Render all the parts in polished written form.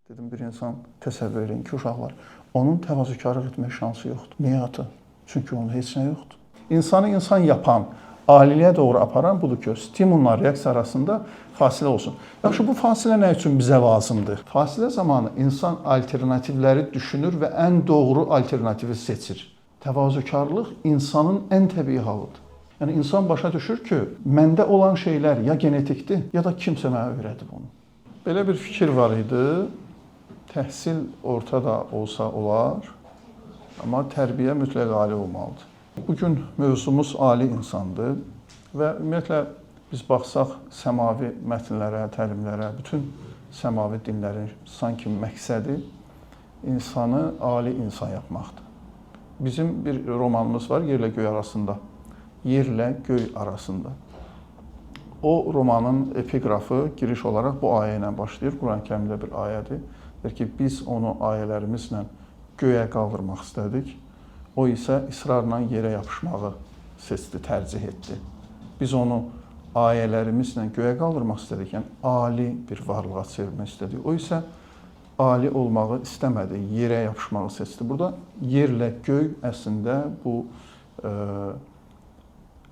Dedim, bir insan təsəvvür edin ki, uşaqlar, onun təvazökarlıq etmək şansı yoxdur. Niyə ata? Çünki onun heç nə yoxdur. İnsanı insan yapan, aliliyə doğru aparan budur ki, stimullar, reaksiya arasında fasilə olsun. Yaxşı, bu fasilə nə üçün bizə lazımdır? Fasilə zamanı insan alternativləri düşünür və ən doğru alternativi seçir. Təvazökarlıq insanın ən təbii halıdır. Yəni, insan başa düşür ki, məndə olan şeylər ya genetikdir, ya da kimsə mənə öyrədib onu. Belə bir fikir var idi. Təhsil ortada olsa olar, amma tərbiyə mütləq ali olmalıdır. Bugün mövzumuz ali insandır və ümumiyyətlə biz baxsaq səmavi mətnlərə, təlimlərə, bütün səmavi dinlərin sanki məqsədi insanı ali insan yapmaqdır. Bizim bir romanımız var, Yerlə Göy arasında. Yerlə Göy arasında. O romanın epiqrafı giriş olaraq bu ayə ilə başlayır. Quran-Kərimdə bir ayədir. Deyir ki, biz onu ayələrimizlə göyə qaldırmaq istədik. O isə israrla yerə yapışmağı seçdi, tərcih etdi. Biz onu ayələrimizlə göyə qaldırmaq istədik, yəni ali bir varlığa çevirmək istədik. O isə ali olmağı istəmədi, yerə yapışmağı seçdi. Burada yerlə göy əslində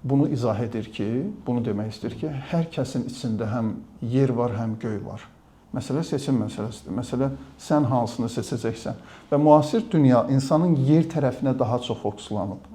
bunu izah edir ki, bunu demək istəyir ki, hər kəsin içində həm yer var, həm göy var. Məsələ seçim məsələsidir. Məsələ sən hansını seçəcəksən. Və müasir dünya insanın yer tərəfinə daha çox fokuslanıb.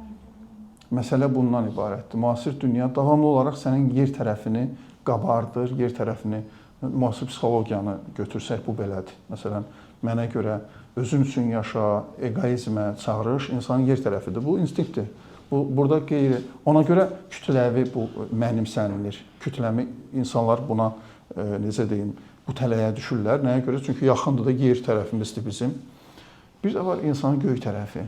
Məsələ bundan ibarətdir. Müasir dünya davamlı olaraq sənin yer tərəfini qabardır, yer tərəfini, müasir psixologiyanı götürsək bu belədir. Məsələn, mənə görə özün üçün yaşa, egoizmə çağırış insanın yer tərəfidir. Bu instinktdir. Burada qeyri, ona görə kütləvi bu mənimsənilir. Kütləmi insanlar buna, necə deyim, bu tələyə düşürlər. Nəyə görə? Çünki yaxındır da yer tərəfimizdir bizim. Bir də var insanın göy tərəfi.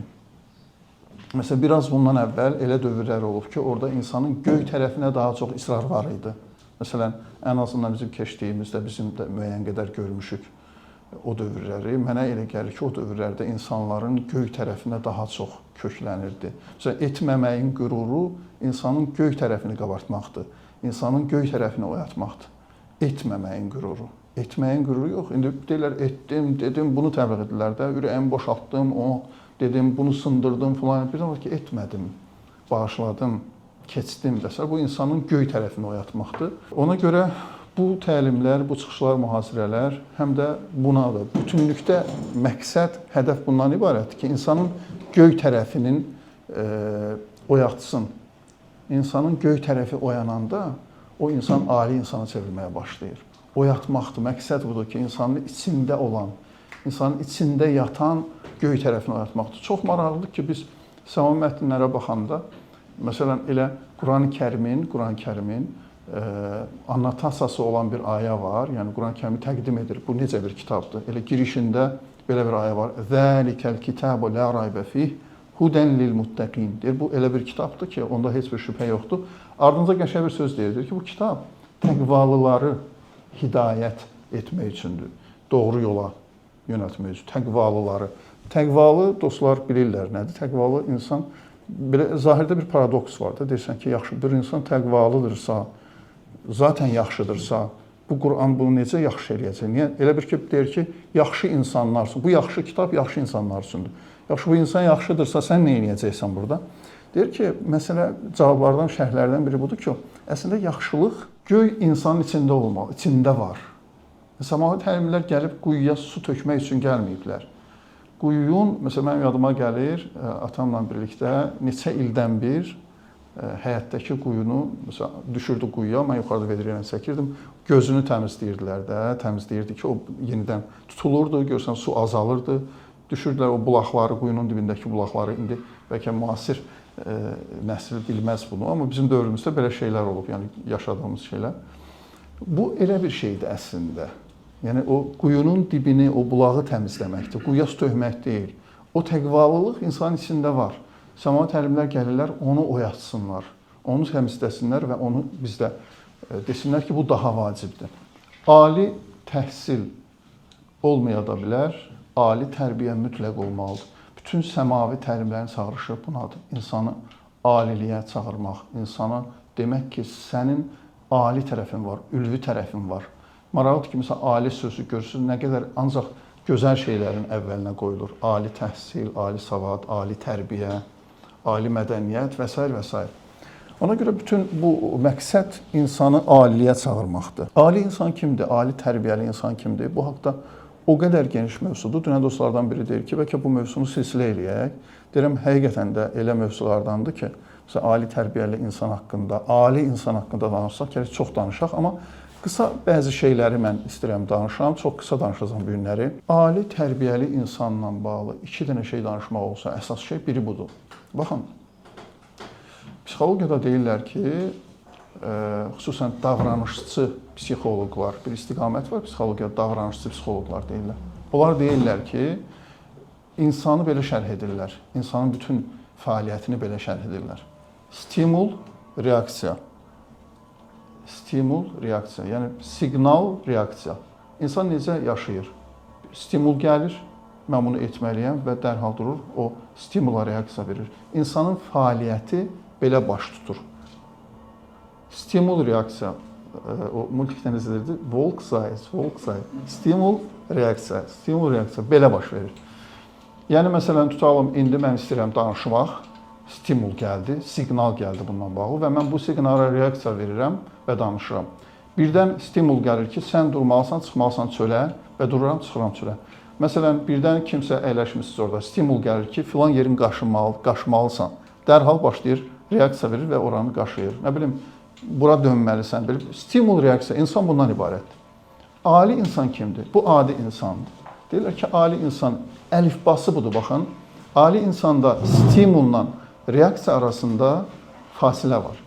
Məsələn, biraz bundan əvvəl elə dövrlər olub ki, orada insanın göy tərəfinə daha çox israr var idi. Məsələn, ən azından bizim keçdiyimizdə bizim də müəyyən qədər görmüşük o dövrləri. Mənə elə gəlir ki, o dövrlərdə insanların göy tərəfinə daha çox köklənirdi. Məsələn, etməməyin qüruru insanın göy tərəfini qabartmaqdır. İnsanın göy tərəfini oyatmaqdır. Etməməyin qüruru. Etməyin qüruru yox. İndi deyirlər, etdim, dedim, bunu təbliğ edirlər də, ürəyimi boşaltdım, onu dedim, bunu sındırdım falan. Bir də var ki, etmədim, bağışladım, keçdim və bu insanın göy tərəfini oyatmaqdır. Ona görə bu təlimlər, bu çıxışlar, mühazirələr həm də bunadır. Bütünlükdə məqsəd, hədəf bundan ibarətdir ki, insanın göy tərəfinin oyatsın. İnsanın göy tərəfi oyananda o insan ali insana çevrilməyə başlayır. Oyatmaqdır. Məqsəd budur ki, insanın içində olan, insanın içində yatan göy tərəfini oyatmaqdır. Çox maraqlıdır ki, biz səmavi mətnlərə baxanda, məsələn, elə Quran-Kərimin annotasiyası olan bir ayə var. Yəni, Quran-Kərimi təqdim edir. Bu necə bir kitabdır? Elə girişində belə bir ayə var. Zəlikəl kitabu la raybə fih hudən lil muttəqin. Deyir, bu elə bir kitabdır ki, onda heç bir şübhə yoxdur. Ardınca qəşəng bir söz deyir ki, bu kitab təqvalıları hidayət etmək üçündür. Doğru yola yönəltmək üçün. Təqvalıları. Təqvalı dostlar bilirlər nədir? Təqvalı insan, belə zahirdə bir paradoks var da. Deyirsən ki, yaxşı, bir insan təqvalıdırsa, zaten yaxşıdırsa, bu Quran bunu necə yaxşı eləyəcək? Niyə? Elə bir ki, deyir ki, yaxşı insanlar üçün. Bu yaxşı kitab yaxşı insanlar üçündür. Yaxşı, bu insan yaxşıdırsa, sən nə eləyəcəksən burada? Deyir ki, məsələ cavablardan, şərhlərdən biri budur ki, əslində yaxşılıq göy insanın içində olmalı, içində var. Səmavi təlimlər gəlib quyuya su tökmək üçün gəlməyiblər. Quyuyun, məsələn, mənim yadıma gəlir, atamla birlikdə neçə ildən bir həyətdəki quyunu, məsələn, düşürdü quyuya, mən yuxarıda vedrəylə çəkirdim, gözünü təmizləyirdilər də, təmizləyirdi ki, o yenidən tutulurdu, görsən su azalırdı, düşürdülər o bulaqları, quyunun dibindəki bulaqları, indi bəlkə müasir nəsil bilməz bunu, amma bizim dövrümüzdə belə şeylər olub, yəni yaşadığımız şeylər. Bu elə bir şeydir əslində. Yəni o quyunun dibini, o bulağı təmizləməkdir, quyuya su tökmək deyil. O təqvalılıq insanın içində var. Səmavi təlimlər gəlirlər, onu oyatsınlar, onu təmizləsinlər və onu bizdə desinlər ki, bu daha vacibdir. Ali təhsil olmaya da bilər, ali tərbiyə mütləq olmalıdır. Bütün səmavi təlimlərin çağırışı bunadır. İnsanı aliliyə çağırmaq, insana demək ki, sənin ali tərəfin var, ülvi tərəfin var. Maraqlıdır ki, məsələn, ali sözü görürsünüz, nə qədər ancaq gözəl şeylərin əvvəlinə qoyulur. Ali təhsil, ali savad, ali tərbiyə, ali mədəniyyət və s. və s. Ona görə bütün bu məqsəd insanı aliliyə çağırmaqdır. Ali insan kimdir? Ali tərbiyəli insan kimdir? Bu haqda o qədər geniş mövzudur. Dünən dostlardan biri deyir ki, bəlkə bu mövzunu silsilə eləyək. Deyirəm, həqiqətən də elə mövzulardandır ki, məsələn, ali tərbiyəli insan haqqında, ali insan haqqında danışsaq, gərək çox danışaq, amma qısa bəzi şeyləri mən istəyirəm danışam, çox qısa danışacağam bu günləri. Ali tərbiyəli insanla bağlı iki dənə şey danışmaq olsa, əsas şey biri budur. Baxın, psixologiyada deyirlər ki, xüsusən davranışçı psixoloqlar, bir istiqamət var, psixologiyada davranışçı psixoloqlar deyirlər. Onlar deyirlər ki, insanı belə şərh edirlər, insanın bütün fəaliyyətini belə şərh edirlər. Stimul, reaksiya. Stimul, reaksiya, yəni siqnal, reaksiya. İnsan necə yaşayır? Stimul gəlir, mən bunu etməliyəm və dərhal durur, o stimula reaksiya verir. İnsanın fəaliyyəti belə baş tutur. Stimul, reaksiya, o multikdən izləyirdi, Volkswagen, stimul, reaksiya belə baş verir. Yəni, məsələn, tutalım, indi mən istəyirəm danışmaq, stimul gəldi, siqnal gəldi bundan bağlı və mən bu siqnala reaksiya verirəm və danışıram. Birdən stimul gəlir ki, sən durmalısan, çıxmalısan çölə və dururam, çıxıram çölə. Məsələn, birdən kimsə əyləşmişsiniz orada, stimul gəlir ki, filan yerin qaşımalısan. Dərhal başlayır, reaksiya verir və oranı qaşıyır. Nə bilim, bura dönməlisən. Stimul, reaksiya, insan bundan ibarətdir. Ali insan kimdir? Bu adi insandır. Deyirlər ki, ali insan əlifbası budur, baxın. Ali insanda stimulla reaksiya arasında fasilə var.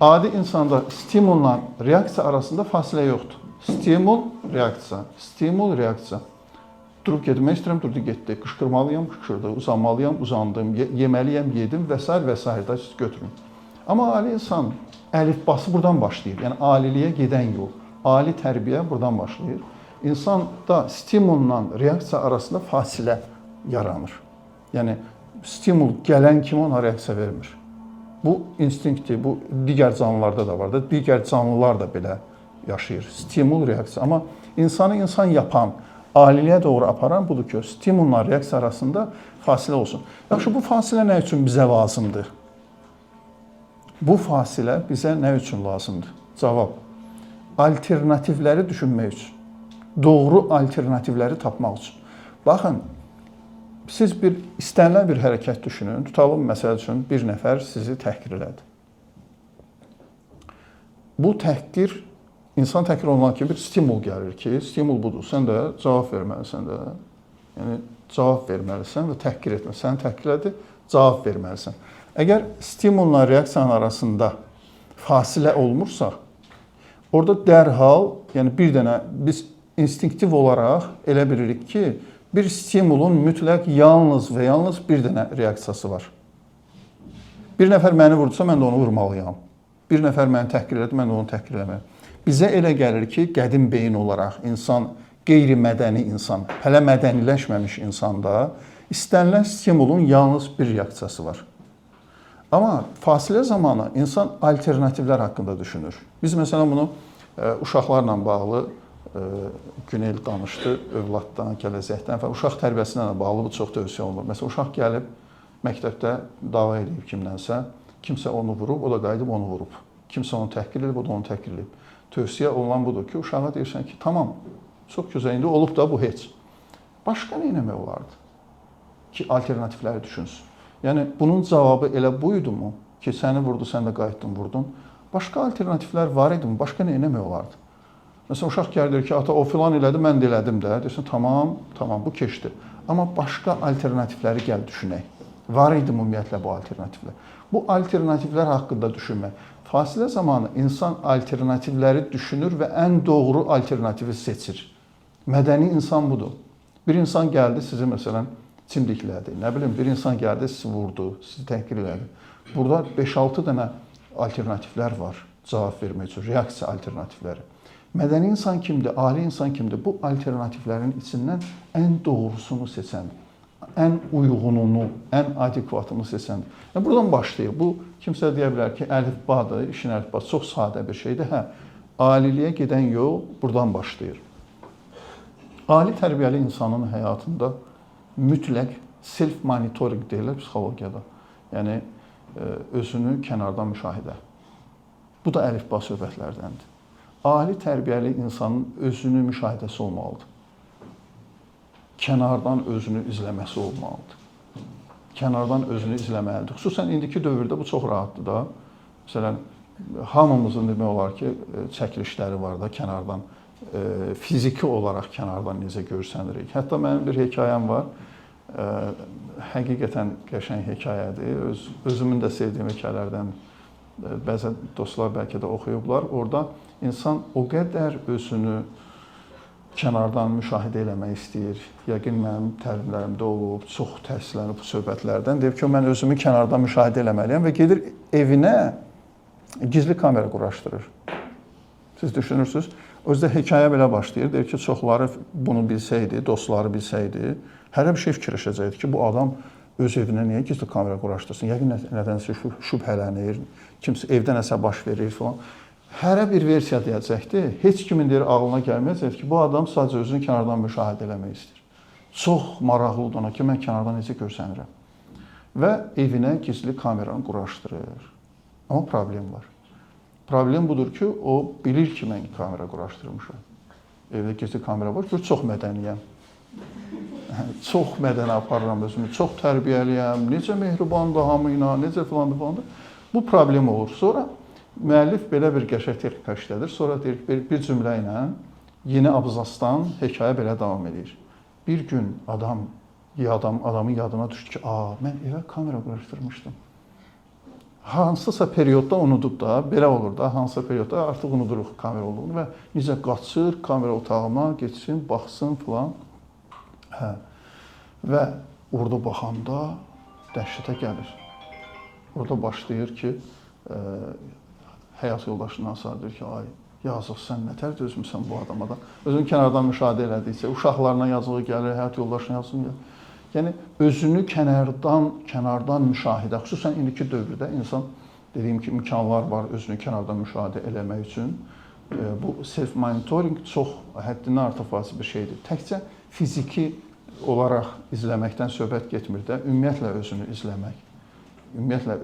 Adi insanda stimulla reaksiya arasında fasilə yoxdur. Stimul, reaksiya. Durub getmək istəyirəm, durdu, getdi. Qışqırmalıyam, qışqırdı. Uzanmalıyam, uzandım. Yeməliyəm, yedim və s. və s. da siz götürün. Amma ali insan əlifbası buradan başlayır. Yəni, aliliyə gedən yol. Ali tərbiyə buradan başlayır. İnsanda stimulla reaksiya arasında fasilə yaranır. Yəni, stimul gələn kimi ona reaksiya vermir. Bu instinkti, bu digər canlılarda da var da, digər canlılar da belə yaşayır. Stimul, reaksiya. Amma insanı insan yapan, aliliyə doğru aparan budur ki, stimulla reaksiya arasında fasilə olsun. Yaxşı, bu fasilə nə üçün bizə lazımdır? Bu fasilə bizə nə üçün lazımdır? Cavab, alternativləri düşünmək üçün. Doğru alternativləri tapmaq üçün. Baxın, siz istənilən bir hərəkət düşünün. Tutalım, məsəl üçün, bir nəfər sizi təhqir elədi. Bu təhqir, insan təhqir olunan kimi bir stimul gəlir ki, stimul budur, sən də cavab verməlisən də. Yəni, cavab verməlisən və təhqir etməlisən. Səni təhqir elədi, cavab verməlisən. Əgər stimulla reaksiyanın arasında fasilə olmursa, orada dərhal, yəni bir dənə biz instinktiv olaraq elə bilirik ki, bir stimulun mütləq yalnız və yalnız bir dənə reaksiyası var. Bir nəfər məni vurdusa, mən də onu vurmalıyam. Bir nəfər məni təhqir elədi, mən də onu təhqir eləməliyəm. Bizə elə gəlir ki, qədim beyin olaraq insan, qeyri-mədəni insan, hələ mədəniləşməmiş insanda istənilən stimulun yalnız bir reaksiyası var. Amma fasilə zamanı insan alternativlər haqqında düşünür. Biz məsələn bunu uşaqlarla bağlı Günel danışdı, övladdan, gələcəkdən və uşaq tərbiyəsindən də bağlı bu çox tövsiyə olunur. Məsələn, uşaq gəlib məktəbdə dava edib kimdənsə, kimsə onu vurub, o da qayıdıb onu vurub. Kimsə onu təhqir edib, o da onu təhqir edib. Tövsiyə olunan budur ki, uşağa deyirsən ki, tamam, çox gözəl, indi olub da bu heç. Başqa nə etmək olardı ki, alternativləri düşünsün? Yəni, bunun cavabı elə buydumu ki, səni vurdu, sən də qayıtdın, vurdun. Başqa alternativlər var idi mi? Başqa nə etmək olardı? Məsələn, uşaq gəlir ki, ata o filan elədi, mən də elədim də. Deyirsən, tamam, bu keçdi. Amma başqa alternativləri gəl düşünək. Var idi ümumiyyətlə bu alternativlər. Bu alternativlər haqqında düşünmək. Fasilə zamanı insan alternativləri düşünür və ən doğru alternativi seçir. Mədəni insan budur. Bir insan gəldi, sizi məsələn çimdiklədi. Nə bilim, bir insan gəldi, sizi vurdu, sizi təhqir elədi. Burada 5-6 dənə alternativlər var cavab vermək üçün, reaksiya alternativləri. Mədəni insan kimdir, ali insan kimdir? Bu alternativlərin içindən ən doğrusunu seçən, ən uyğununu, ən adekvatını seçəndir. Yəni, buradan başlayır. Bu, kimsə deyə bilər ki, əlifbadır, işin əlifbası çox sadə bir şeydir. Hə, aliliyə gedən yol buradan başlayır. Ali tərbiyəli insanın həyatında mütləq self-monitoring deyirlər psixologiyada. Yəni, özünü kənardan müşahidə. Bu da əlifba söhbətlərdəndir. Ali tərbiyəli insanın özünü müşahidəsi olmalıdır. Kənardan özünü izləməsi olmalıdır. Kənardan özünü izləməlidir. Xüsusən indiki dövrdə bu çox rahatdır da. Məsələn, hamımızın demək olar ki, çəkilişləri var da kənardan, fiziki olaraq kənardan necə görsənirik. Hətta mənim bir hekayəm var. Həqiqətən qəşəng hekayədir. Özümün də sevdiyim hekayələrdən bəzən dostlar bəlkə də oxuyublar. Orada insan o qədər özünü kənardan müşahidə eləmək istəyir. Yəqin mənim təlimlərimdə olub, çox təsirlənib bu söhbətlərdən. Deyib ki, mən özümü kənardan müşahidə eləməliyəm və gedir evinə gizli kamera quraşdırır. Siz düşünürsünüz, özdə hekayə belə başlayır. Deyir ki, çoxları bunu bilsəydi, dostları bilsəydi, hərə bir şey fikirləşəcəkdi ki, bu adam öz evinə niyə gizli kamera quraşdırsın? Yəqin nədənsə şübhələnir, kimsə evdə nəsə baş verir falan. Hərə bir versiya deyəcəkdi. Heç kimin deyir ağlına gəlməyəcək ki, bu adam sadəcə özünü kənardan müşahidə eləmək istəyir. Çox maraqlıdır ona ki, mən kənardan necə görsənirəm. Və evinə gizli kameranı quraşdırır. Amma problem var. Problem budur ki, o bilir ki, mən kamera quraşdırmışam. Evdə gizli kamera var, gör çox mədəniyəm. Çox mədəni aparıram özümü, çox tərbiyəliyəm, necə mehribandır hamı ilə, necə filandır. Bu problem olur. Sonra müəllif belə bir qəşəng texnika işlədir. Sonra deyir bir cümlə ilə yeni abzasdan hekayə belə davam edir. Bir gün adamın yadına düşdü ki, mən evə kamera quraşdırmışdım. Hansısa periodda unudub da, belə olur da, hansısa periodda artıq unuduruq kamera olduğunu və necə qaçır, kamera otağına geçsin, baxsın filan. Və orada baxanda dəhşətə gəlir. Orada başlayır ki, həyat yoldaşından sayılır ki, ay yazıq sən nətər dözmüsən bu adama da. Özünü kənardan müşahidə elədikcə, uşaqlarına yazığı gəlir, həyat yoldaşına yazığı gəlir. Yəni, özünü kənardan müşahidə, xüsusən indiki dövrdə insan, dediyim ki, imkanlar var özünü kənardan müşahidə eləmək üçün. Bu self-monitoring çox həddindən artıq vacib bir şeydir. Təkcə fiziki olaraq izləməkdən söhbət getmir də, ümumiyyətlə özünü izləmək, ümumiyyətlə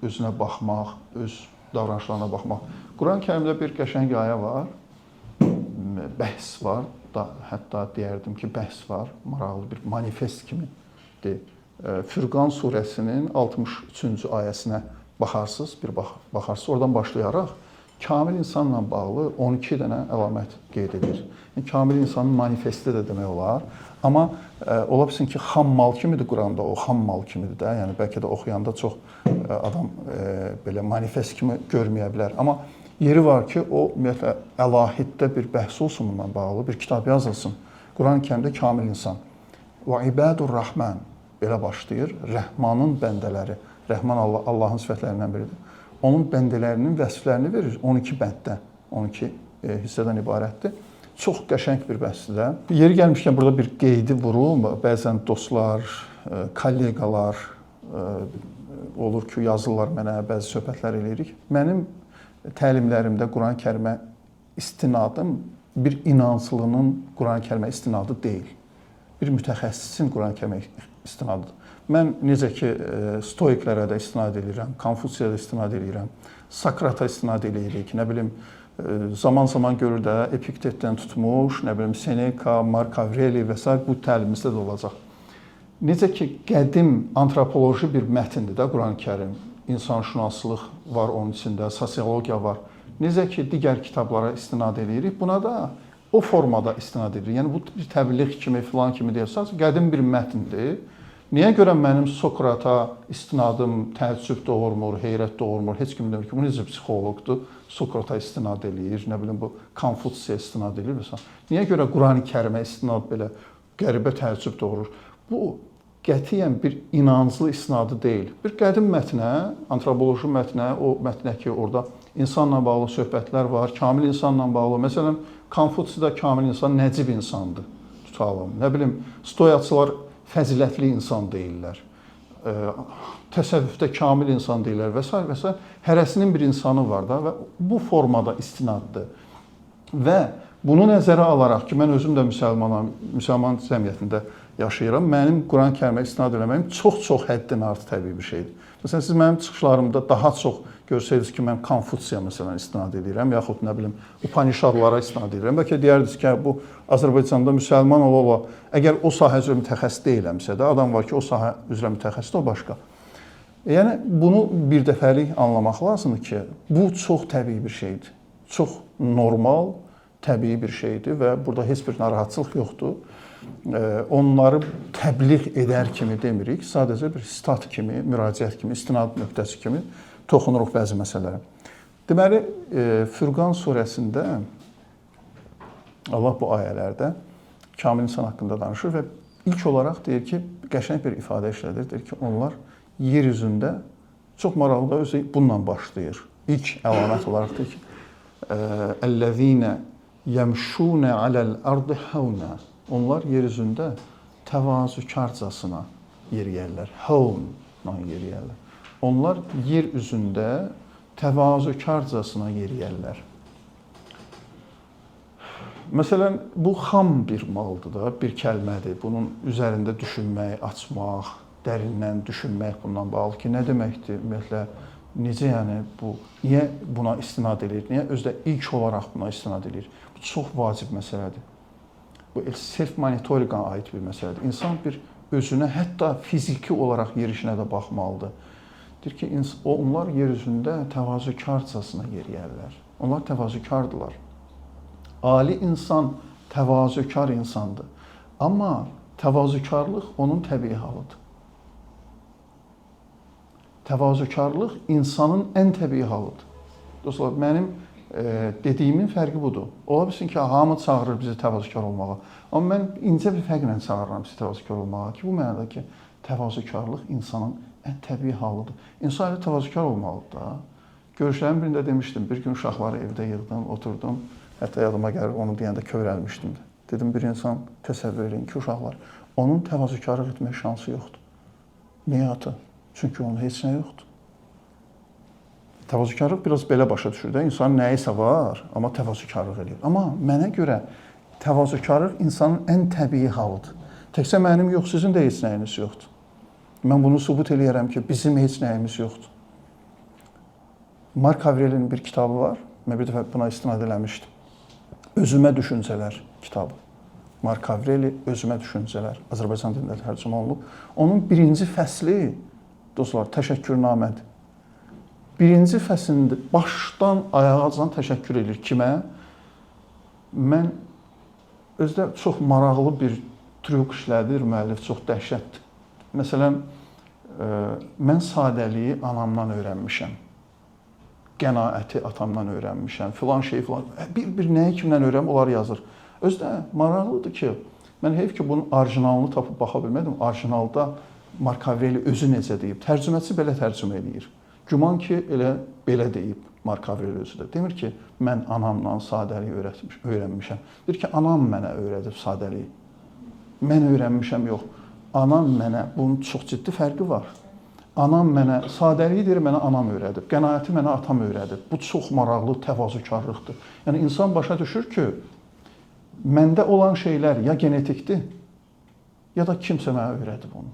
özünə baxmaq, öz davranışlarına baxmaq. Quran-Kərimdə bir qəşəng ayə var, bəhs var, hətta deyərdim ki, bəhs var, maraqlı bir manifest kimidir. Fürqan surəsinin 63-cü ayəsinə baxarsınız, oradan başlayaraq kamil insanla bağlı 12 dənə əlamət qeyd edir. Yəni, kamil insanın manifesti də demək olar. Amma ola bilsin ki, xam mal kimidir Quranda, o xam mal kimidir də. Yəni, bəlkə də oxuyanda çox adam belə manifest kimi görməyə bilər. Amma yeri var ki, o ümumiyyətlə əlahiddə bir bəhs olsun bununla bağlı, bir kitab yazılsın. Quran-Kərimdə kamil insan. Və ibadur rahman belə başlayır. Rəhmanın bəndələri. Rəhman Allahın sifətlərindən biridir. Onun bəndələrinin vəsflərini verir 12 bənddə, 12 hissədən ibarətdir. Çox qəşəng bir bəhsdir. Yeri gəlmişkən burada bir qeydi vurum. Bəzən dostlar, kolleqalar olur ki, yazırlar mənə, bəzi söhbətlər eləyirik. Mənim təlimlərimdə Quran-Kərimə istinadım bir inanclının Quran-Kərimə istinadı deyil. Bir mütəxəssisin Quran-Kərimə istinadıdır. Mən necə ki, stoiklərə də istinad edirəm, Konfutsiyə də istinad edirəm, Sokrata istinad edirik, nə bilim, zaman-zaman görür də Epiktetdən tutmuş, nə bilim, Seneca, Mark Aureli və s. bu təlimimizdə də olacaq. Necə ki, qədim antropoloji bir mətindir də Quran-Kərim, insanşünaslıq var onun içində, sosiologiya var. Necə ki, digər kitablara istinad edirik, buna da o formada istinad edirik. Yəni, bu bir təbliğ kimi, filan kimi deyirsiniz, qədim bir mətindir. Niyə görə mənim Sokrata istinadım təəccüb doğurmur, heyrət doğurmur, heç kim demir ki, bu necə psixoloqdur, Sokrata istinad eləyir, nə bilim, bu Konfutsiyə istinad eləyir və s. Niyə görə Qurani-Kərimə istinad belə qəribə təəccüb doğurur? Bu, qətiyyən bir inanclı istinadı deyil. Bir qədim mətnə, antropoloji mətnə, o mətnə ki, orada insanla bağlı söhbətlər var, kamil insanla bağlı. Məsələn, Konfutsidə kamil insan nəcib insandır, tutalım. Nə bilim, stoyatçılar fəzilətli insan deyirlər, təsəvvüfdə kamil insan deyirlər və s. və s. Hərəsinin bir insanı var da və bu formada istinaddır. Və Bunu nəzərə alaraq ki, mən özüm də müsəlmanam, müsəlman cəmiyyətində yaşayıram. Mənim Quran-Kərimə istinad eləməyim çox həddən artıq təbii bir şeydir. Məsələn, siz mənim çıxışlarımda daha çox görsəydiniz ki, mən Konfutsiya məsələn istinad edirəm, yaxud nə bilim Upanişadlara istinad edirəm. Bəlkə deyərdiniz ki, bu Azərbaycanda müsəlman ola, əgər o sahə üzrə mütəxəssis deyiləmsə də, adam var ki, o sahə üzrə mütəxəssis, o başqa. Yəni, bunu bir dəfəlik anlamaq lazımdır ki, bu çox təbii bir şeydir. Çox normal, təbii bir şeydir və burada heç bir narahatçılıq yoxdur. Onları təbliğ edər kimi demirik, sadəcə bir stat kimi, müraciət kimi, istinad nöqtəsi kimi toxunuruq bəzi məsələlərə. Deməli, Furqan surəsində Allah bu ayələrdə kamil insan haqqında danışır və ilk olaraq deyir ki, qəşəng bir ifadə işlədir. Deyir ki, onlar yer üzündə çox maraqlı özü bununla başlayır. İlk əlamət olaraq deyir ki, "Əllezîne yemşûne alel-ardı havna." Onlar yer üzündə təvazökarcasına yeriyərlər. Havnla yeriyərlər. Onlar yer üzündə təvazökarcasına yeriyərlər. Məsələn, bu xam bir maldır da, bir kəlmədir. Bunun üzərində düşünmək, açmaq, dərindən düşünmək bundan bağlı ki, nə deməkdir? Ümumiyyətlə, necə yəni bu, niyə buna istinad edir? Niyə özdə ilk olaraq buna istinad edir? Bu çox vacib məsələdir. Bu self-monitoringa aid bir məsələdir. İnsan bir özünə, hətta fiziki olaraq yerişinə də baxmalıdır. Deyir ki, onlar yer üzündə təvazökarcasına yeriyərlər. Onlar təvazökardılar. Ali insan təvazökar insandır. Amma təvazökarlıq onun təbii halıdır. Təvazökarlıq insanın ən təbii halıdır. Dostlar, mənim dediyimin fərqi budur. Ola bilsin ki, hamı çağırır bizi təvazökar olmağa. Amma mən incə bir fərqlə çağırıram sizi təvazökar olmağa ki, bu mənada ki, təvazökarlıq insanın ən təbii halıdır. İnsan elə təvazökar olmalıdır da. Görüşlərin birində demişdim, bir gün uşaqları evdə yığdım, oturdum. Hətta yadıma gəlir, onu deyəndə kövrəlmişdim. Dedim, bir insan təsəvvür edin ki, uşaqlar, onun təvazökarlıq etmək şansı yoxdur. Niyə ata? Çünki onun heç nə yoxdur. Təvazökarlıq biraz belə başa düşür də, insanın nəyisə var, amma təvazökarlıq edir. Amma mənə görə təvazökarlıq insanın ən təbii halıdır. Təkcə mənim yox, sizin də heç nəyiniz yoxdur. Mən bunu sübut eləyərəm ki, bizim heç nəyimiz yoxdur. Mark Avrelinin bir kitabı var, mən bir dəfə buna istinad eləmişdim. Özümə düşüncələr kitabı. Mark Avreli, Özümə düşüncələr, Azərbaycan dilində tərcümə olunub. Onun birinci fəsli, dostlar, təşəkkürnamədir. Birinci fəslində başdan ayağacan təşəkkür edir. Kimə? Mən özdə çox maraqlı bir trük işlədir müəllif, çox dəhşətdir. Məsələn, mən sadəliyi anamdan öyrənmişəm. Qənaəti atamdan öyrənmişəm. Filan şey filan. Bir nəyi kimdən öyrənəm, onlar yazır. Özdə maraqlıdır ki, mən heyf ki, bunun orijinalını tapıb baxa bilmədim. Orijinalda Mark Avreli özü necə deyib. Tərcüməçi belə tərcümə edir. Güman ki, elə belə deyib Mark Avreli özü də. Demir ki, mən anamdan sadəliyi öyrənmişəm. Deyir ki, anam mənə öyrədib sadəliyi. Mən öyrənmişəm, yox. Anam mənə, bunun çox ciddi fərqi var. Anam mənə, sadəliyi deyir, mənə anam öyrədib. Qənaəti mənə atam öyrədib. Bu çox maraqlı təvazökarlıqdır. Yəni, insan başa düşür ki, məndə olan şeylər ya genetikdir, ya da kimsə mənə öyrədib onu.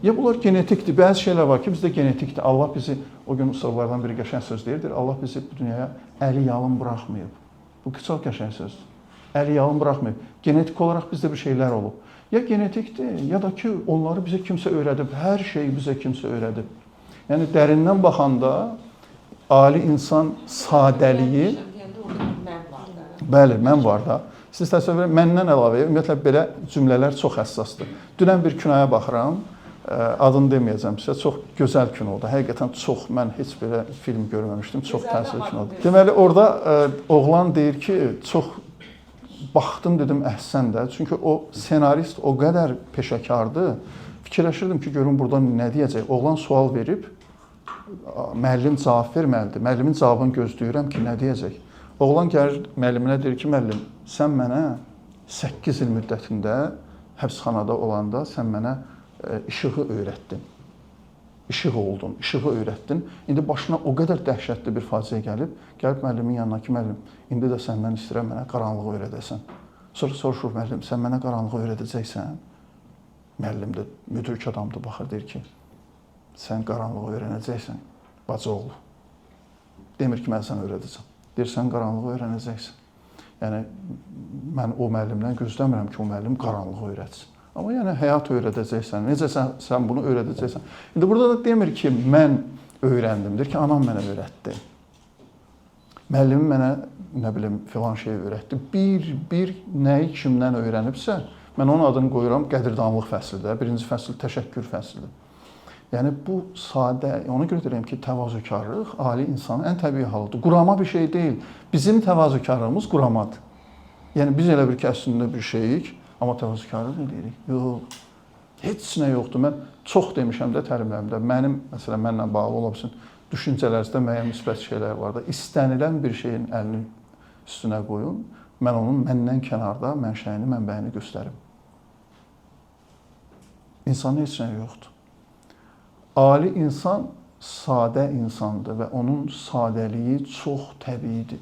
Ya bunlar genetikdir, bəzi şeylər var ki, bizdə genetikdir. Allah bizi, o gün ustalardan biri qəşəng söz deyirdir, Allah bizi bu dünyaya əli yalın buraxmayıb. Bu çox qəşəng sözdür. Əli yalın buraxmayıb. Genetik olaraq bizdə bir şeylər olub. Ya genetikdir, ya da ki, onları bizə kimsə öyrədib. Hər şeyi bizə kimsə öyrədib. Yəni, dərindən baxanda, ali insan sadəliyi... Bəli, mən var da. Siz təsəvvür edin, məndən əlavə, ümumiyyətlə, belə cümlələr çox həssasdır. Dünən bir kinoya baxıram, adını deməyəcəm sizə, çox gözəl kinodur. Həqiqətən çox, mən heç belə film görməmişdim, çox təsirli kinodur. Deməli, orada oğlan deyir ki, çox baxdım, dedim, əhsən də. Çünki o senarist o qədər peşəkardır. Fikirləşirdim ki, görün burada nə deyəcək. Oğlan sual verib, müəllim cavab verməlidir. Müəllimin cavabını gözləyirəm ki, nə deyəcək. Oğlan gəlir müəlliminə deyir ki, müəllim, sən mənə 8 il müddətində həbsxanada olanda sən mənə işığı öyrətdin. işıq oldun, işığı öyrətdin. İndi başına o qədər dəhşətli bir faciə gəlib müəllimin yanına ki, müəllim, indi də səndən istəyirəm mənə qaranlığı öyrədəsən. Sonra soruşur müəllim, sən mənə qaranlığı öyrədəcəksən? Müəllim də müdrik adamdır, baxır, deyir ki, sən qaranlığı öyrənəcəksən, bacı oğlu. Demir ki, mən sənə öyrədəcəm. Deyir, sən qaranlığı öyrənəcəksən. Yəni, mən o müəllimdən gözləmirəm ki, o müəllim qaranlığı öyrətsin. Amma yəni, həyat öyrədəcəksən, necə sən bunu öyrədəcəksən. İndi burada da demir ki, mən öyrəndim, deyir ki, anam mənə öyrətdi. Müəllimim mənə, nə bilim, filan şey öyrətdi. Bir nəyi kimdən öyrənibsə, mən onun adını qoyuram qədirdanlıq fəslidir. Birinci fəsil təşəkkür fəslidir. Yəni, bu sadə, ona görə deyirəm ki, təvazökarlıq ali insanın ən təbii halıdır. Qurama bir şey deyil. Bizim təvazökarlığımız quramadır. Yəni, biz elə bir ki, əslində bir şeyik, amma təvazökarlıq eləyirik. Yox, heç nə yoxdur. Mən çox demişəm də təlimlərimdə. Mənim, məsələn, mənlə bağlı ola bilsin, düşüncələrinizdə müəyyən müsbət şeylər var da. İstənilən bir şeyin əlini üstünə qoyun, mən onun məndən kənarda mənşəyini, mənbəyini göstərim. İnsanın heç nə yoxdur. Ali insan sadə insandır və onun sadəliyi çox təbiidir.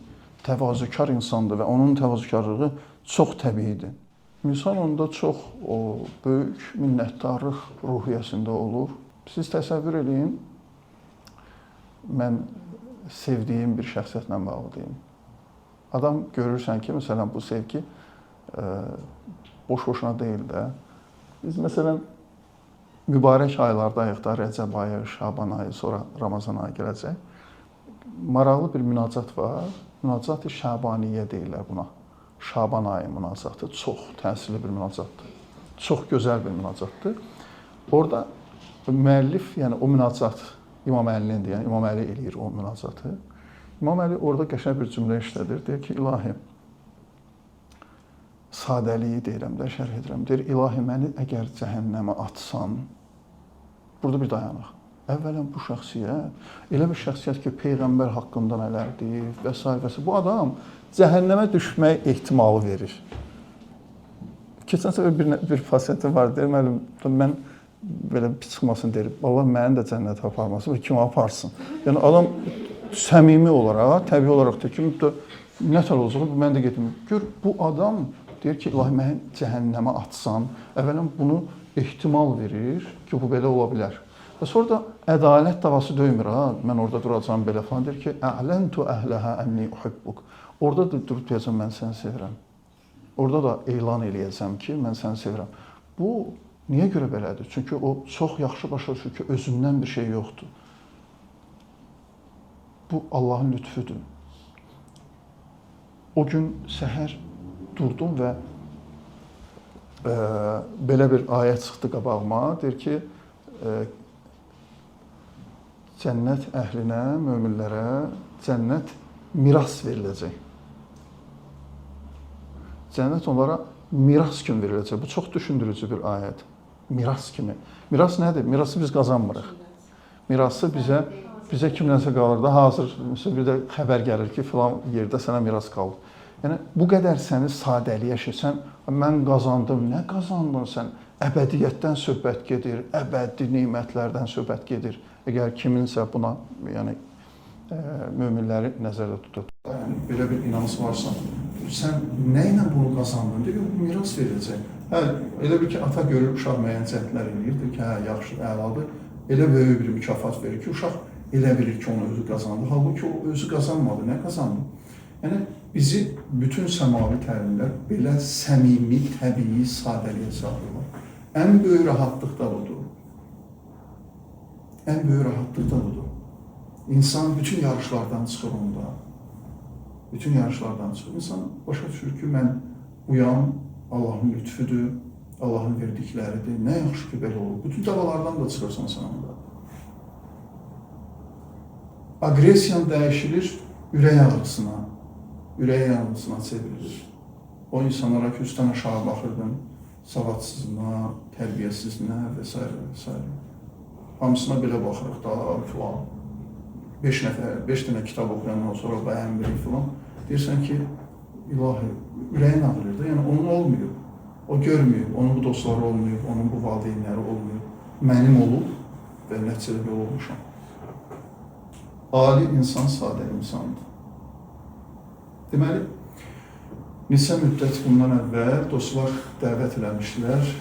Təvazökar insandır və onun təvazökarlığı çox təbiidir. İnsan onda çox böyük minnətdarlıq ruhiyyəsində olur. Siz təsəvvür edin, mən sevdiyim bir şəxsiyyətlə bağlıyım. Adam görürsən ki, məsələn, bu sevgi boş-boşuna deyil də. Biz, məsələn, mübarək aylardayıq da, Rəcəb ayı, Şaban ayı, sonra Ramazan ayı gələcək. Maraqlı bir münacat var. Münacat-ı Şabaniyyə deyirlər buna. Şaban ayı münacatı çox təsirli bir münacatdır. Çox gözəl bir münacatdır. Orada müəllif, yəni o münacat İmam Əlinindir, yəni İmam Əli eləyir o münacatı. İmam Əli orada qəşəng bir cümlə işlədir. Deyir ki, ilahi, sadəliyi deyirəm də, şərh edirəm. Deyir, ilahi, məni əgər cəhənnəmə atsan, burada bir dayanıq. Əvvələn bu şəxsiyyət, elə bir şəxsiyyət ki, Peyğəmbər haqqında nələr deyir və s. Bu adam cəhənnəmə düşmək ehtimalı verir. Keçən səfər bir pasiyentim var, deyir, müəllim, mən belə bir çıxmasını deyir, Allah məni də cənnətə aparmasın və kimi aparsın. Yəni, adam səmimi olaraq, təbii olaraq da ki, nətər olacaq, mən də gedim. Gör, bu adam deyir ki, ilahi, məni cəhənnəmə atsan, əvvələn bunu ehtimal verir ki, bu belə ola bilər. Və sonra da ədalət davası döymür, mən orada duracağım belə falan, deyir ki, ələntu əhləha ənni uhibbuk. Orada da durub deyəcəm, mən səni sevirəm. Orada da elan eləyəcəm ki, mən səni sevirəm. Bu, niyə görə belədir? Çünki o çox yaxşı başa düşür ki, özündən bir şey yoxdur. Bu, Allahın lütfüdür. O gün səhər durdum və belə bir ayə çıxdı qabağıma. Deyir ki, cənnət əhlinə, möminlərə cənnət miras veriləcək. Cənnət onlara miras kimi veriləcək. Bu çox düşündürücü bir ayədir. Miras kimi. Miras nədir? Mirası biz qazanmırıq. Mirası bizə kimdənsə qalır da, hazır bir də xəbər gəlir ki, filan yerdə sənə miras qalır. Yəni, bu qədər səni sadəliyə sən, mən qazandım, nə qazandın sən? Əbədiyyətdən söhbət gedir, əbədi nemətlərdən söhbət gedir. Əgər kiminsə buna, yəni, möminləri nəzərdə tutur. Yəni, belə bir inanç varsa, sən nə ilə bunu qazandın? Deyir, miras veriləcək. Hə, elə bir ki, ata görür, uşaq müəyyən cəhdlər eləyir, deyir ki, hə, yaxşı, əladır. Elə böyük bir mükafat verir ki, uşaq elə bilir ki, onu özü qazandı. Halbuki o özü qazanmadı, nə qazandı? Yəni, bizi bütün səmavi təlimlər belə səmimi, təbii, sadəliyə çağırırlar. Ən böyük rahatlıq da budur. Ən böyük rahatlıq da budur. İnsan bütün yarışlardan çıxır onda. Bütün yarışlardan çıxır. İnsan başa düşür ki, mən uyan, Allahın lütfüdür, Allahın verdikləridir. Nə yaxşı ki, belə olur. Bütün davalardan da çıxırsan sən onda. Agresiyan dəyişilir ürək ağrısına. Ürək ağrısına çevrilir. O insanlara ki, üstdən aşağı baxırdın, savadsızlığına, tərbiyəsizliyinə və s. və s. Hamısına belə baxırıq da, filan. 5 dənə kitab oxuyandan sonra bəyənmirik filan. Deyirsən ki, ilahi, ürəyin ağrıyır da, yəni onun olmuyor. O görmüyor, onun bu dostları olmuyor, onun bu valideynləri olmuyor. Mənim olub, və nəticədə yol olmuşam. Ali insan sadə insandır. Deməli, neçə müddət bundan əvvəl dostlar dəvət eləmişdilər.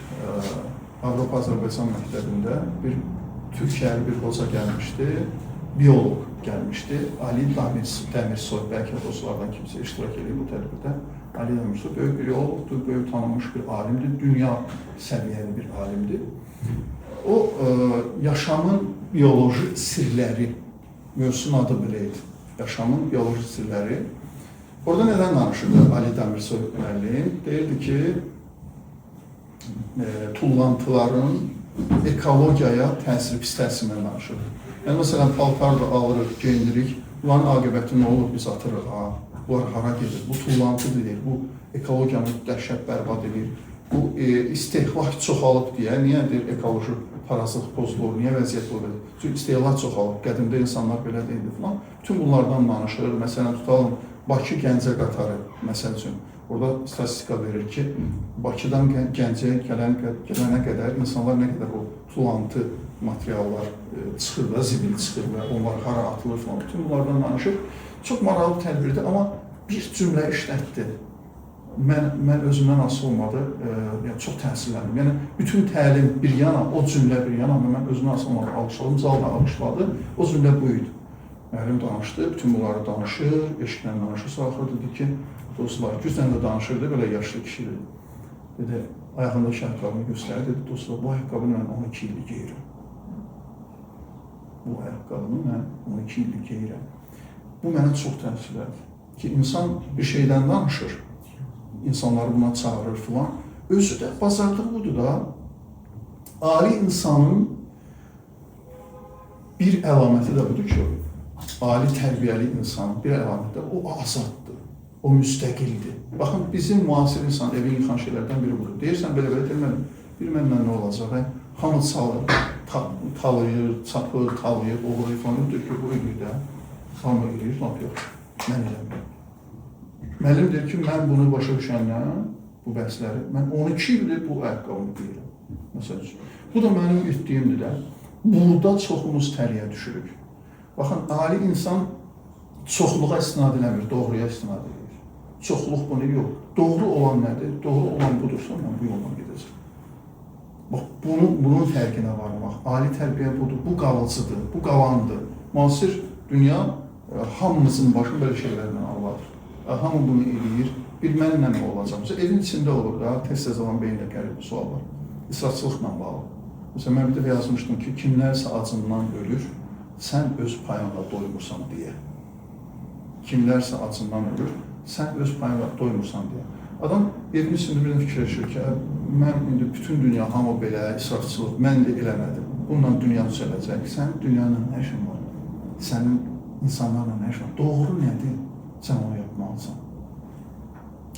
Avropa-Azərbaycan məktəbində bir Türkiyəli bir qoca gəlmişdi, bioloq gəlmişdi. Ali Dəmirsoy, bəlkə dostlardan kimsə iştirak edir bu tədbirdə. Ali Dəmirsoy böyük bir bioloqdur, böyük tanınmış bir alimdir, dünya səviyyəli bir alimdir. O, yaşamın bioloji sirləri, mövzusunun adı belə idi. Yaşamın bioloji sirləri. Orada nədən danışırdı Ali Dəmirsoy müəllim? Deyirdi ki, tullantıların ekologiyaya təsiri, pis təsirindən danışırdı. Yəni, məsələn, paltar da alırıq, geyindiririk, bunların aqibəti nə olur, biz atırıq, bunlar hara gedir, bu tullantı deyir, bu ekologiyanı dəhşət bərbad edir, bu istehlak çoxalıb deyə, niyə deyir, ekoloji parazlıq pozulur, niyə vəziyyət olur? Çünki istehlak çoxalıb, qədimdə insanlar belə deyildi falan. Bütün bunlardan danışır. Məsələn, tutalım, Bakı-Gəncə qatarı, məsəl üçün. Orada statistika verir ki, Bakıdan Gəncəyə gələnə qədər insanlar nə qədər o tulantı materiallar çıxır da, zibil çıxır və onlar hara atılır falan. Bütün bunlardan danışır. Çox maraqlı tədbirdir, amma bir cümlə işlətdi. Mən özümdən asılı olmadı, yəni çox təsirləndim. Yəni, bütün təlim bir yana, o cümlə bir yana, mən özümdən asılı olmadı, alışladım, zal da alışladı. O cümlə bu idi. Müəllim danışdı, bütün bunları danışır, eşqlə danışır, sonra dedi ki, dostlar, güclə də danışırdı, belə yaşlı kişidir. Dedi, ayağındakı ayaqqabını göstərdi, dedi, dostlar, bu ayaqqabını mən 12 illik geyirəm. Bu ayaqqabını mən 12 illik geyirəm. Bu mənə çox təsirlədi ki, insan bir şeydən danışır, insanları buna çağırır filan. Özü də bazarlığı budur da, ali insanın bir əlaməti də budur ki, ali tərbiyəli insanın bir əlaməti də o azaddır, o müstəqildir. Baxın, bizim müasir insan evi yıxan şeylərdən biri budur. Deyirsən, belə-belə deyirəm, bir mənlə nə olacaq? Hamı talayır, çapır, talayır, oğurlayır falan. Deyir ki, bu edir də, hamı edir, lap yox, mən eləmirəm. Müəllim deyir ki, mən bunu başa düşəndən, bu bəhsləri, mən 12 ildir bu ayaqqabını deyirəm. Məsəl üçün. Bu da mənim etdiyimdir də. Burada çoxumuz təliyə düşürük. Baxın, ali insan çoxluğa istinad eləmir, doğruya istinad edir. Çoxluq bunu yox. Doğru olan nədir? Doğru olan budursa, mən bu yoldan gedəcəm. Bax, bunun fərqinə varmaq. Ali tərbiyə budur, bu qalıcıdır, bu qalandır. Müasir dünya hamımızın başı belə şeylərdən ağladır. Hamı bunu eləyir, bilmənlə nə olacaq? Evin içində olur da, tez-tez olan beyində qəribə suallar. İsrafçılıqla bağlı. Məsələn, mən bir də yazmışdım ki, kimlərsə acından ölür, sən öz payınla doymursan deyə. Kimlərsə acından ölür, sən öz payınla doymursan deyə. Adam evin içində bir də fikirləşir ki, mən indi bütün dünya hamı belə, israfçılıq, mən də eləmədim. Bununla dünya düzələcək. Sənin dünyanla nə işin var? Sənin insanlarla nə işin var? Doğru nədir? Sən onu yapmalısan.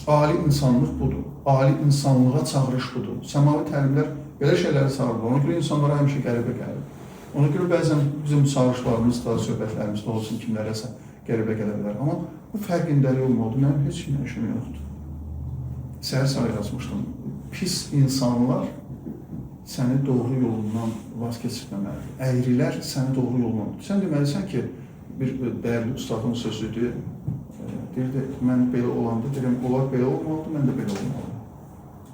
Ali insanlıq budur. Ali insanlığa çağırış budur. Səmavi təlimlər belə şeyləri çağırır. Ona görə insanlara həmişə qəribə gəlir. Ona görə bəzən bizim çağırışlarımız da, söhbətlərimizdə olsun, kimlərəsə qəribə gələ bilər. Amma bu fərqindəlik olmalıdır. Mənim heç kimlə işim yoxdur. Səhər yazmışdım. Pis insanlar səni doğru yolundan vaz keçirməməlidir. Əyrilər səni doğru yolundan. Sən deməlisən ki, bir dəyərli ustadın sözüdür. Deyirdi, mən belə olanda, deyirəm, onlar belə olmalıdır, mən də belə olmalıyım.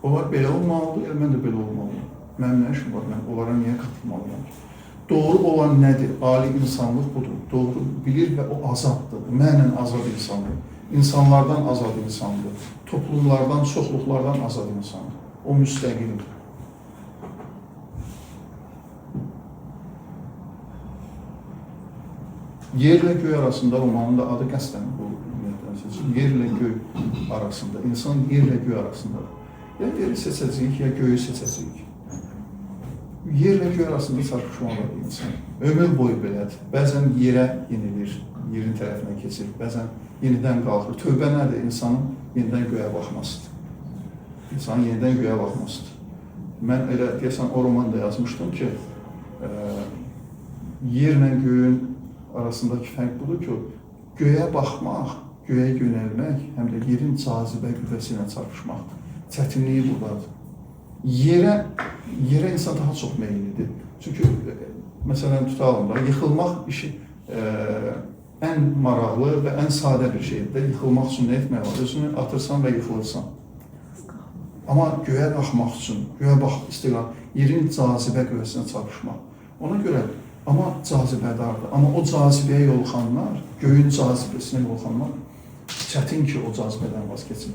Onlar belə olmalıdır, mən də belə olmalıyım. Mənim nə işim var, mən onlara niyə qatılmalıyım? Doğru olan nədir? Ali insanlıq budur. Doğru bilir və o azaddır. Mənən azad insandır. İnsanlardan azad insandır. Toplumlardan, çoxluqlardan azad insandır. O müstəqildir. Yerlə göy arasında romanın da adı qəsdən bu. Yerlə göy arasında, insan yerlə göy arasındadır. Ya yeri seçəcəyik, ya göyü seçəcəyik. Yerlə göy arasında çarpışmalıdır insan. Ömür boyu belədir. Bəzən yerə yenilir, yerin tərəfinə keçir, bəzən yenidən qalxır. Tövbə nədir? İnsanın yenidən göyə baxmasıdır. İnsanın yenidən göyə baxmasıdır. Mən elə deyəsən o romanda yazmışdım ki, yerlə göyün arasındakı fərq budur ki, göyə baxmaq, göyə yönəlmək, həm də yerin cazibə qüvvəsi ilə çarpışmaqdır. Çətinliyi buradadır. Yerə insan daha çox meyillidir. Çünki Məsələn, tutalım da, yıxılmaq işi ən maraqlı və ən sadə bir şeydir. Yıxılmaq üçün nə etmək var? Özünü atırsan və yıxılırsan. Amma göyə baxmaq üçün, göyə bax istiqam, yerin cazibə qüvvəsinə çarpışmaq. Ona görə, amma cazibədardır. Amma o cazibəyə yoluxanlar, göyün cazibəsinə yoluxanlar, çətin ki, o cazibədən vaz keçsin.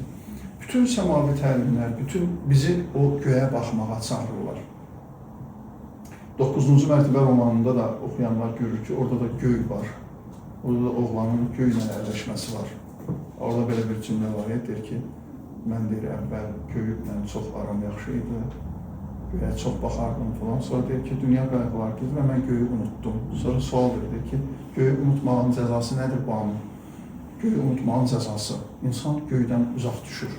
Bütün səmavi təlimlər, bütün bizi o göyə baxmağa çağırırlar. 9-cu mərtəbə romanında da oxuyanlar görür ki, orada da göy var. Orada da oğlanın göylə əlləşməsi var. Orada belə bir cümlə var, deyir ki, mən deyir, əvvəl göyüblə çox aram yaxşı idi, göyə çox baxardım falan. Sonra deyir ki, dünya qayğılar gedir və mən göyü unutdum. Sonra sual verir ki, göyü unutmağın cəzası nədir bu anın? Göyü unutmağın cəzası. İnsan göydən uzaq düşür.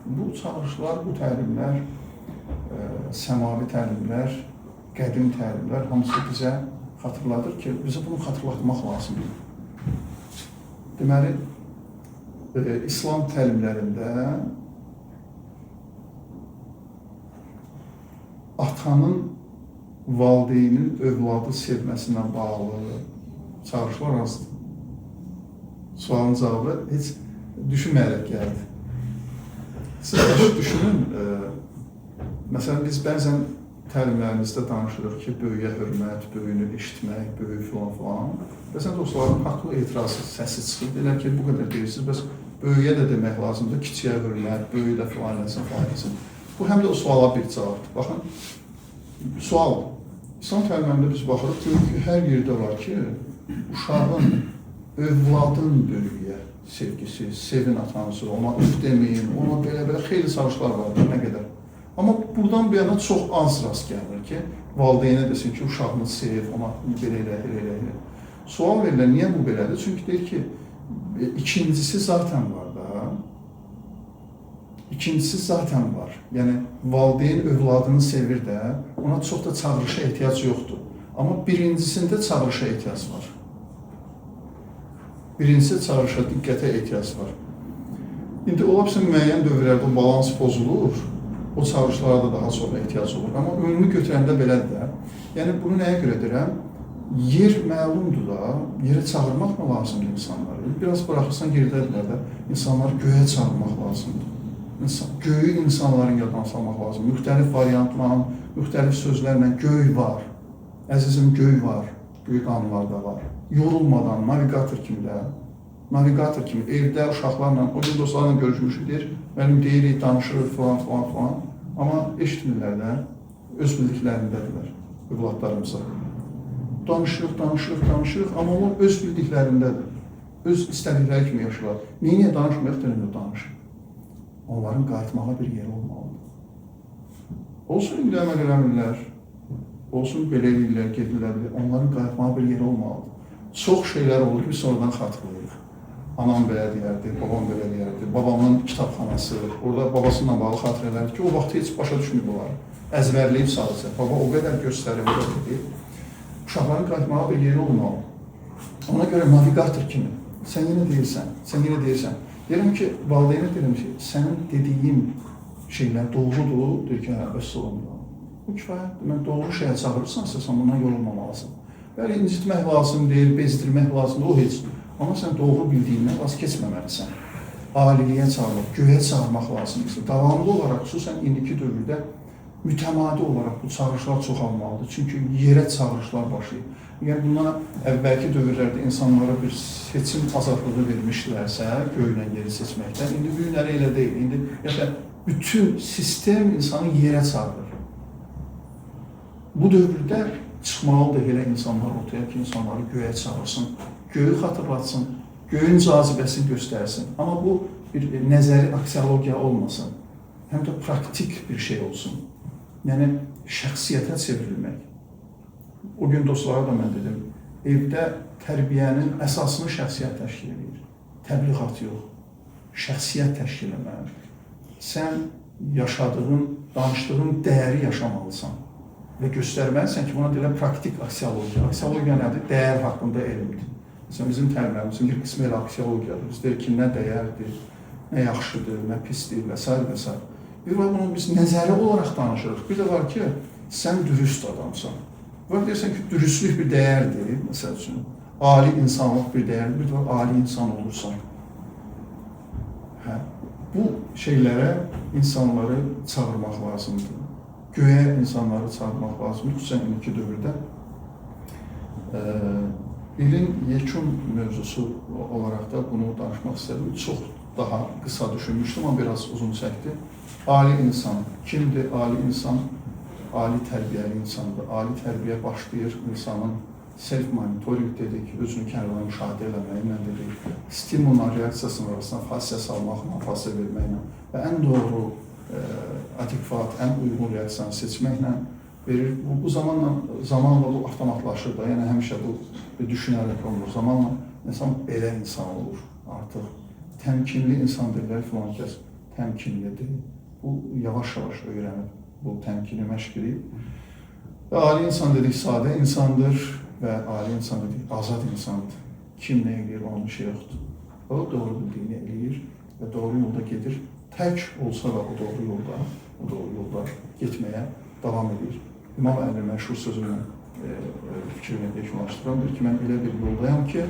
Bu çağırışlar, bu təlimlər, səmavi təlimlər, qədim təlimlər hamısı bizə xatırladır ki, bizə bunu xatırlatmaq lazımdır. Deməli, İslam təlimlərində atanın valideynin övladı sevməsinə bağlı çağırışlar azdır. Sualın cavabı heç düşünməyərək gəldi. Siz düşünün, məsələn, biz bəzən təlimlərimizdə danışırıq ki, böyüyə hörmət, böyüyünü eşitmək, böyük filan. Bəzən dostların haqlı etirazı səsi çıxır, deyirlər ki, bu qədər deyirsiniz, bəs böyüyə də demək lazımdır, kiçiyə hörmət, böyüyə də filan eləsin. Bu həm də o suala bir cavabdır. Baxın, sual. İslam təlimlərində biz baxırıq, görürük ki, hər yerdə var ki, uşağın, övladın böyüyə sevgisi, sevin atanızı, ona üf deməyin, ona belə xeyli çağırışlar var, nə qədər. Amma buradan bir yana çox az rast gəlir ki, valideynə desin ki, uşağını sev, ona belə elə. Sual verirlər, niyə bu belədir? Çünki deyir ki, ikincisi zaten var da. İkincisi zaten var. Yəni, valideyn övladını sevir də, ona çox da çağırışa ehtiyac yoxdur. Amma birincisində çağırışa ehtiyac var. Birincisi çağırışa, diqqətə ehtiyac var. İndi ola bilsin müəyyən dövrlərdə balans pozulur, o çağırışlara da daha çox ehtiyac olur. Amma ümumi götürəndə belədir də. Yəni, bunu nəyə görə deyirəm? Yer məlumdur da, yerə çağırmaq mı lazımdır insanları? Biraz bıraxırsan girdədirlər də, insanları göyə çağırmaq lazımdır. Göyü insanların yadına salmaq lazımdır. Müxtəlif variantla, müxtəlif sözlərlə göy var. Əzizim, göy var, göy qanunlarda var. Yorulmadan, navigator kimi də, navigator kimi evdə uşaqlarla, o gün dostlarla görüşmüşük, mənim deyirik, danışırıq falan. Amma eşitmirlər də, öz bildiklərindədirlər, övladlarımıza. Danışırıq, amma onlar öz bildiklərindədir. Öz istədikləri kimi yaşayırlar. Niyə danışmayaq dilində danışır? Onların qayıtmağa bir yeri olmalıdır. Olsun indi əməl eləmirlər, olsun belə eləyirlər, gedirlər, onların qayıtmağa bir yeri olmalıdır. Çox şeylər olur ki, biz sonradan xatırlayırıq. Anam belə deyərdi, babam belə deyərdi, babamın kitabxanası, orada babasıyla bağlı xatırələrdi ki, o vaxt heç başa düşmür bunları. Əzbərləyib sadəcə, baba o qədər göstərir, o qədər deyil. Uşaqların qayıtmağa bir yeri olmalı. Ona görə navigator kimi, sən yenə deyirsən. Deyirəm ki, valideynə deyirəm ki, sənin dediyin şeylər doğrudur, deyir ki, bəs olundur. Bu kifayətdir, mən doğru şeyə çağırırsansa, sən bundan yorulmamalısın. Bəli, incitmək lazım deyil, bezdirmək lazımdır, o heç. Amma sən doğru bildiyindən vaz keçməməlisən. Aliliyə çağırmaq, göyə çağırmaq lazımdır. Davamlı olaraq, xüsusən indiki dövrdə mütəmadi olaraq bu çağırışlar çoxalmalıdır. Çünki yerə çağırışlar başlayır. Yəni, bundan əvvəlki dövrlərdə insanlara bir seçim azadlığı vermişlərsə, göylə yeri seçməkdən, indi bu günləri elə deyil. İndi bütün sistem insanı yerə çağırır. Bu dövrdə çıxmalıdır elə insanlar ortaya ki, insanları göyə çağırsın, göyü xatırlatsın, göyün cazibəsini göstərsin. Amma bu bir nəzəri aksiologiya olmasın, həm də praktik bir şey olsun. Yəni, şəxsiyyətə çevrilmək. O gün dostlara da mən dedim, evdə tərbiyənin əsasını şəxsiyyət təşkil edir. Təbliğat yox, şəxsiyyət təşkil etməli. Sən yaşadığın, danışdığın dəyəri yaşamalısan və göstərməlisən ki, buna deyilən praktik aksiologiya. Aksiologiya nədir? Dəyər haqqında elmdir. Məsələn, bizim təlimlərimizin bir qismi elə aksiologiyadır. Biz deyir ki, nə dəyərdir, nə yaxşıdır, nə pisdir və s. Bir var, bunu biz nəzəri olaraq danışırıq. Bir də var ki, sən dürüst adamsan. var deyirsən ki, dürüstlük bir dəyərdir, məsəl üçün. Ali insanlıq bir dəyərdir, bir də ali insan olursan. Hə, bu şeylərə insanları çağırmaq lazımdır. Göyə insanları çağırmaq lazımdır, xüsusən indiki dövrdə. İlin yekun mövzusu olaraq da bunu danışmaq istədim. Çox daha qısa düşünmüşdüm, amma biraz uzun çəkdi. Ali insan kimdir? Ali insan, ali tərbiyəli insandır. Ali tərbiyə başlayır insanın self-monitoring dedik, özünü kənardan müşahidə eləməklə dedik, stimulun reaksiyasının arasında fasilə salmaqla, fasilə verməklə və ən doğru, adekvat, ən uyğun reaksiyanı seçməklə verir. Bu zamanla bu avtomatlaşır da, yəni həmişə bu düşünərək olmur. Zamanla insan belə insan olur artıq. Təmkinli insan deyirlər, filan kəs təmkinlidir. Bu yavaş-yavaş öyrənib, bu təmkini məşq edib. Və ali insan dedik, sadə insandır və ali insan dedik, azad insandır. Kim nə edir, onun şey yoxdur. O doğru bildiyini eləyir və doğru yolda gedir. Tək olsa da o doğru yolda getməyə davam edir. İmam Əli məşhur sözünlə fikrini yekunlaşdıran bir ki, mən elə bir yoldayam ki,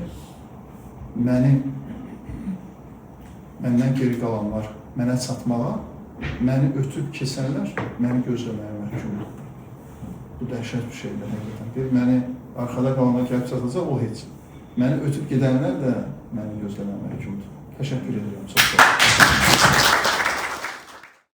məndən geri qalanlar mənə çatmağa, məni ötüb keçənlər məni gözləməyə məhkumdur. Bu dəhşət bir şeydir, həqiqətən. Bir, məni arxada qalanlar gəlib çatacaq, o heç. Məni ötüb gedənlər də məni gözləməyə məhkumdur. Təşəkkür edirəm, çox sağ olun.